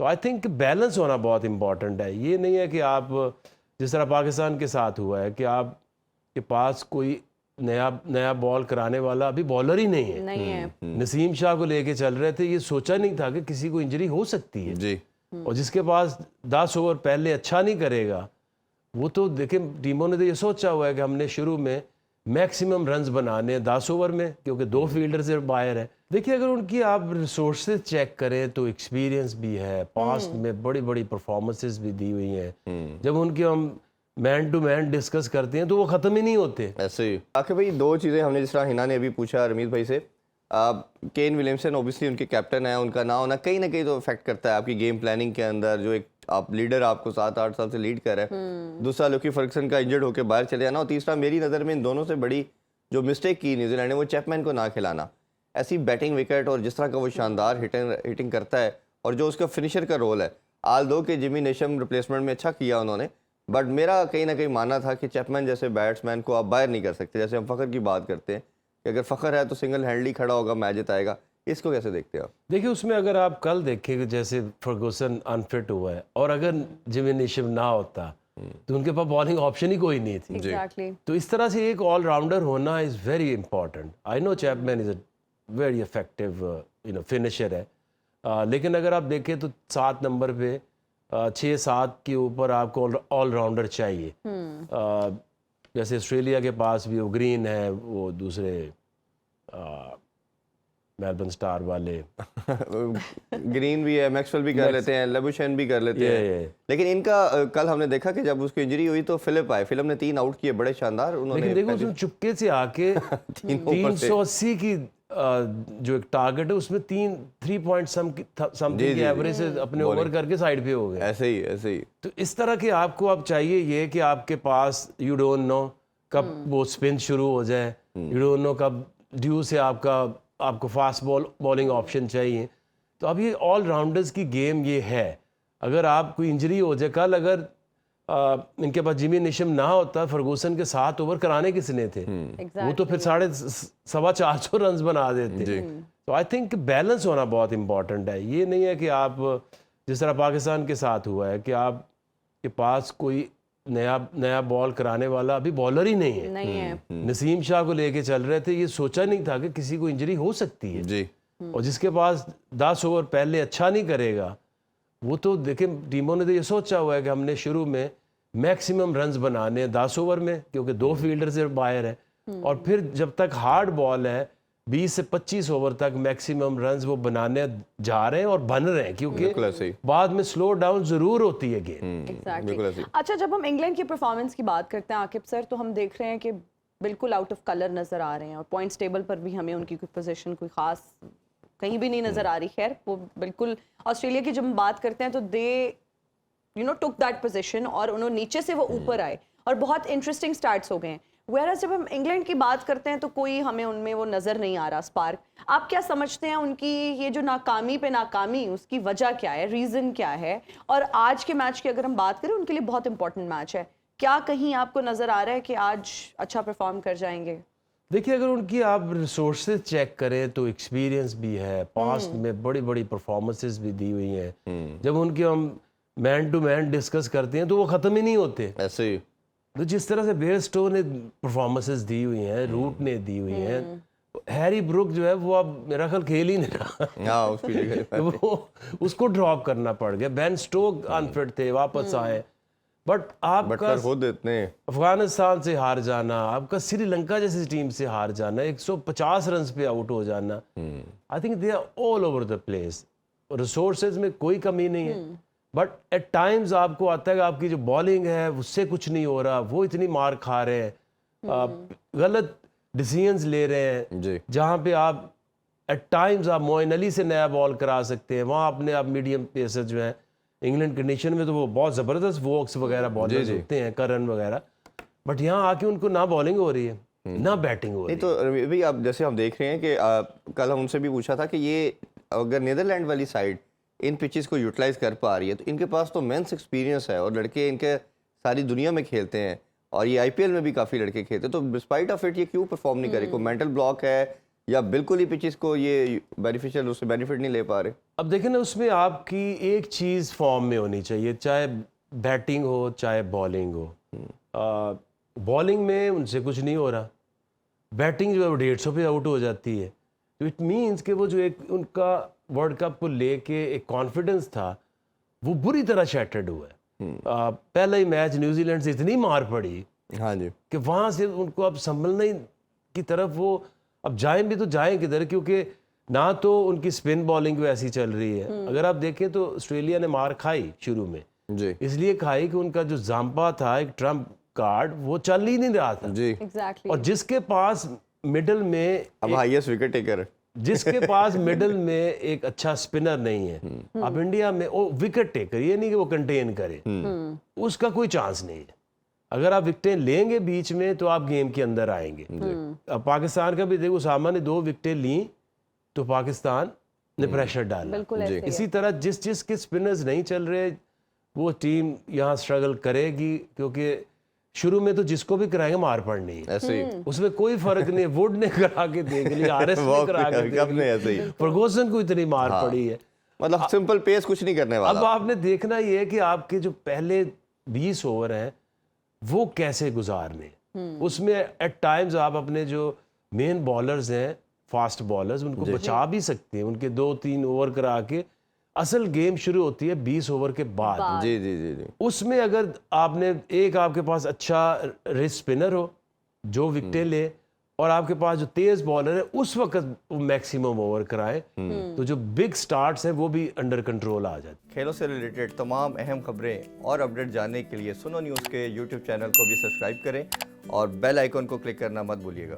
تو I think balance ہونا بہت امپورٹنٹ ہے. یہ نہیں ہے کہ آپ جس طرح پاکستان کے ساتھ ہوا ہے کہ آپ کے پاس کوئی نیا بال کرانے والا ابھی بالر ہی نہیں ہے. نسیم شاہ کو لے کے چل رہے تھے, یہ سوچا نہیں تھا کہ کسی کو انجری ہو سکتی ہے جی. اور جس کے پاس 10 اوور پہلے اچھا نہیں کرے گا, وہ تو دیکھیں ٹیموں نے تو یہ سوچا ہوا ہے کہ ہم نے شروع میں میکسیمم رنز بنانے 10 اوور میں, کیونکہ 2 فیلڈر سے باہر ہے. دیکھیے اگر ان کی آپ ریسورسز چیک کریں تو ایکسپیرینس بھی ہے, پاسٹ میں بڑی بڑی پرفارمنسز بھی دی ہوئی ہیں. جب ان کی ہم مین ٹو مین ڈسکس کرتے ہیں تو وہ ختم ہی نہیں ہوتے. ایسے ہی آخر بھائی 2 چیزیں ہم نے جس طرح ہنا نے ابھی پوچھا رمیز بھائی سے, کین ولیمسن اوبیسلی ان کے کیپٹن ہیں, ان کا نہ ہونا کہیں نہ کہیں تو افیکٹ کرتا ہے آپ کی گیم پلاننگ کے اندر, جو ایک آپ لیڈر آپ کو 7-8 سال سے لیڈ کر رہے ہیں. دوسرا لوکی فرگسن کا انجرڈ ہو کے باہر چلے جانا, اور تیسرا میری نظر میں ان دونوں سے بڑی جو مسٹیک کی نیوزی لینڈ نے وہ چیپمین کو نہ کھلانا. ایسی بیٹنگ وکٹ اور جس طرح کا وہ شاندار ہٹنگ کرتا ہے, اور جو اس کا فنیشر کا رول ہے, آل دو کہ جمی نیشم ریپلیسمنٹ میں اچھا کیا انہوں نے, بٹ میرا کہیں نہ کہیں ماننا تھا کہ چیپمین جیسے بیٹسمین کو آپ باہر نہیں کر سکتے. جیسے ہم فخر کی بات کرتے ہیں کہ اگر فخر ہے تو سنگل ہینڈلی کھڑا ہوگا, میچ جتائے گا. اس کو کیسے دیکھتے ہیں آپ؟ دیکھیں اس میں اگر آپ کل دیکھیں کہ جیسے فرگوسن انفٹ ہوا ہے, اور اگر جمی نیشم نہ ہوتا تو ان کے پاس بالنگ آپشن ہی کوئی نہیں تھی. تو اس طرح سے ایک آل راؤنڈر ہونا is very important. I know Chapman is a very effective finisher ہے, لیکن اگر آپ دیکھیں تو 7 نمبر پہ 6-7 کے اوپر آپ کو آل راؤنڈر چاہیے. جیسے آسٹریلیا کے پاس بھی وہ گرین ہے, وہ دوسرے میلبرن سٹار والے گرین بھی ہے, میکسویل بھی کر لیتے ہیں, لیبوشین بھی کر لیتے ہیں. لیکن ان کا کل ہم نے دیکھا کہ جب اس کی انجری ہوئی تو فلپ آئے, فلم نے 3 آؤٹ کیے بڑے شاندار. لیکن دیکھو اس نے چپکے سے آ کے 380 کی جو ایک ٹارگٹ ہے اس میں 3 پوائنٹ سم کی ایوریج سے اپنے اوور کر کے سائڈ پہ ہو گئے. ایسے ہی تو اس طرح کے آپ کو اب چاہیے یہ کہ آپ کے پاس یو ڈونٹ نو کب وہ اسپن شروع ہو جائے, یو ڈونٹ نو کب ڈیو سے آپ کو فاسٹ بالنگ آپشن چاہیے. تو اب یہ آل راؤنڈرز کی گیم یہ ہے. اگر آپ کوئی انجری ہو جائے, کل اگر ان کے پاس جمی نیشم نہ ہوتا, فرگوسن کے 7 اوور کرانے کس نے تھے, وہ تو پھر 450 رنز بنا دیتے. تو آئی تھنک بیلنس ہونا بہت امپورٹنٹ ہے. یہ نہیں ہے کہ آپ جس طرح پاکستان کے ساتھ ہوا ہے کہ آپ کے پاس کوئی نیا بال کرانے والا ابھی بالر ہی نہیں ہے. نسیم شاہ کو لے کے چل رہے تھے, یہ سوچا نہیں تھا کہ کسی کو انجری ہو سکتی ہے, اور جس کے پاس 10 اوور پہلے اچھا نہیں کرے گا, وہ تو دیکھیں ٹیموں نے تو یہ سوچا ہوا ہے کہ ہم نے شروع میں میکسیمم رنز بنانے 10 اوور میں, کیونکہ 2 فیلڈر سے باہر ہے, اور پھر جب تک ہارڈ بال ہے 20 سے 25 اوور تک میکسیمم رنز وہ بنانے جا رہے ہیں اور بن رہے ہیں, کیونکہ بعد میں سلو ڈاؤن ضرور ہوتی ہے گیم. اچھا, جب ہم انگلینڈ کی پرفارمنس کی بات کرتے ہیں عاقب سر, تو ہم دیکھ رہے ہیں کہ بالکل آؤٹ آف کلر نظر آ رہے ہیں, اور پوائنٹس ٹیبل پر بھی ہمیں ان کی کوئی پوزیشن کوئی خاص کہیں بھی نہیں نظر آ رہی. خیر وہ بالکل آسٹریلیا کی جب ہم بات کرتے ہیں تو دے ٹک دیٹ پوزیشن, اور انہوں نیچے سے وہ اوپر آئے اور بہت انٹرسٹنگ سٹارٹس ہو گئے ہیں. ویئرز جب ہم انگلینڈ کی بات کرتے ہیں تو کوئی ہمیں ان میں وہ نظر نہیں آ رہا اسپارک. آپ کیا سمجھتے ہیں ان کی یہ جو ناکامی پہ ناکامی, اس کی وجہ کیا ہے, ریزن کیا ہے؟ اور آج کے میچ کی اگر ہم بات کریں, ان کے لیے بہت امپورٹنٹ میچ ہے, کیا کہیں آپ کو نظر آ رہا ہے کہ آج اچھا پرفارم کر جائیں گے؟ دیکھیے اگر ان کی آپ ریسورسز چیک کریں تو ایکسپیرینس بھی ہے, پاسٹ میں بڑی بڑی پرفارمنسز بھی دی ہوئی ہیں. جب ان کی ہم مین ٹو مین ڈسکس کرتے ہیں تو وہ ختم ہی نہیں ہوتے. ایسے ہی تو جس طرح سے بیئر اسٹو نے پرفارمنسز دی ہوئی ہیں, روٹ نے دی ہوئی ہیں, ہیری بروک جو ہے وہ اب میرا خیال کھیل ہی نہیں رہا, وہ اس کو ڈراپ کرنا پڑ گیا. بین اسٹوک انفٹ تھے, واپس آئے, بٹ آپ کا خود اتنے افغانستان سے ہار جانا, آپ کا سری لنکا جیسی ٹیم سے ہار جانا, 150 رنز پہ آؤٹ ہو جانا, I think they are all over the place. Resources میں کوئی کمی نہیں ہے, بٹ ایٹ ٹائمز آپ کو آتا ہے کہ آپ کی جو بالنگ ہے اس سے کچھ نہیں ہو رہا, وہ اتنی مار کھا رہے ہیں, غلط ڈیسیژنز لے رہے ہیں, جہاں پہ آپ ایٹ ٹائمز آپ معین علی سے نیا بال کرا سکتے ہیں, وہاں اپنے آپ میڈیم پیسر جو ہیں انگلینڈ کنڈیشن میں تو وہ بہت زبردست ووکس وغیرہ بالرز ہوتے ہیں, کرن وغیرہ, بٹ یہاں آ کے ان کو نہ بالنگ ہو رہی ہے نہ بیٹنگ ہو رہی ہے. تو ابھی آپ جیسے ہم دیکھ رہے ہیں کہ کل ہم ان سے بھی پوچھا تھا کہ یہ اگر نیدرلینڈ والی سائڈ ان پچز کو یوٹیلائز کر پا رہی ہے تو ان کے پاس تو مینس ایکسپیرینس ہے, اور لڑکے ان کے ساری دنیا میں کھیلتے ہیں, اور یہ آئی پی ایل میں بھی کافی لڑکے کھیلتے ہیں, تو ڈسپائٹ آف اٹ یہ کیوں پرفارم نہیں کرے؟ کوئی مینٹل بلاک ہے یا بالکل ہی پچز کو یہ بینیفیشل اس سے بینیفٹ نہیں لے پا رہے؟ اب دیکھیں نا اس میں آپ کی ایک چیز فارم میں ہونی چاہیے, چاہے بیٹنگ ہو چاہے بالنگ ہو. بالنگ میں ان سے کچھ نہیں ہو رہا, بیٹنگ جو ہے وہ 150 پہ آؤٹ ہو جاتی ہے. تو اٹ مینس کہ وہ جو ایک ان کا ورلڈ کپ کو لے کے ایک کانفیڈنس تھا وہ بری طرح شیٹرڈ ہوا ہے. پہلا ہی میچ نیوزی لینڈ سے اتنی مار پڑی ہاں جی, کہ وہاں سے ان کو اب سنبھلنے کی طرف وہ اب جائیں بھی تو جائیں کدھر, کیونکہ نہ تو ان کی سپن بالنگ ویسی چل رہی ہے. اگر آپ دیکھیں تو آسٹریلیا نے مار کھائی شروع میں, جی اس لیے کھائی کہ ان کا جو زامپا تھا ایک ٹرمپ کارڈ وہ چل ہی نہیں رہا تھا. جی, ایگزیکٹلی. اور جس کے پاس مڈل میں اب ہائیسٹ وکٹ ٹیکر ہے. جس کے پاس مڈل میں ایک اچھا سپنر نہیں ہے, اب انڈیا میں وہ وکٹ ٹیکر, یہ نہیں کہ وہ کنٹین کرے, اس کا کوئی چانس نہیں ہے. اگر آپ وکٹیں لیں گے بیچ میں تو آپ گیم کے اندر آئیں گے. اب پاکستان کا بھی دیکھو, اسامہ نے 2 وکٹیں لیں تو پاکستان نے پریشر ڈالا. بالکل ایسے ہی ہے. اسی طرح جس کے سپنرز نہیں چل رہے وہ ٹیم یہاں اسٹرگل کرے گی, کیونکہ شروع میں تو جس کو بھی کرائیں گے مار پڑنی ہے, ایسے ہی اس میں کوئی فرق نہیں. ووڈ نے کرا کے دیکھ لیا, آر ایس نے کرا کے دیکھ کب نے ایسے ہی, فرگوسن کو اتنی مار پڑی ہے. مطلب سمپل پیس کچھ نہیں کرنے اب والا. آپ نے دیکھنا یہ ہے کہ آپ کے جو پہلے 20 اوور ہیں وہ کیسے گزارنے. اس میں ایٹ ٹائمز آپ اپنے جو مین بالرز ہیں, فاسٹ بالرز, ان کو بچا بھی سکتے ہیں. ان کے 2-3 اوور کرا کے اصل گیم شروع ہوتی ہے 20 اوور کے بعد. جی جی جی جی, اس میں اگر آپ نے ایک آپ کے پاس اچھا ریس اسپنر ہو جو وکٹیں لے, اور آپ کے پاس جو تیز بالر ہے اس وقت وہ میکسیمم اوور کرائے, تو جو بگ سٹارٹس ہیں وہ بھی انڈر کنٹرول آ جاتے. کھیلوں سے ریلیٹڈ تمام اہم خبریں اور اپڈیٹ جاننے کے لیے سنو نیوز کے یوٹیوب چینل کو بھی سبسکرائب کریں اور بیل آئیکن کو کلک کرنا مت بھولیے گا.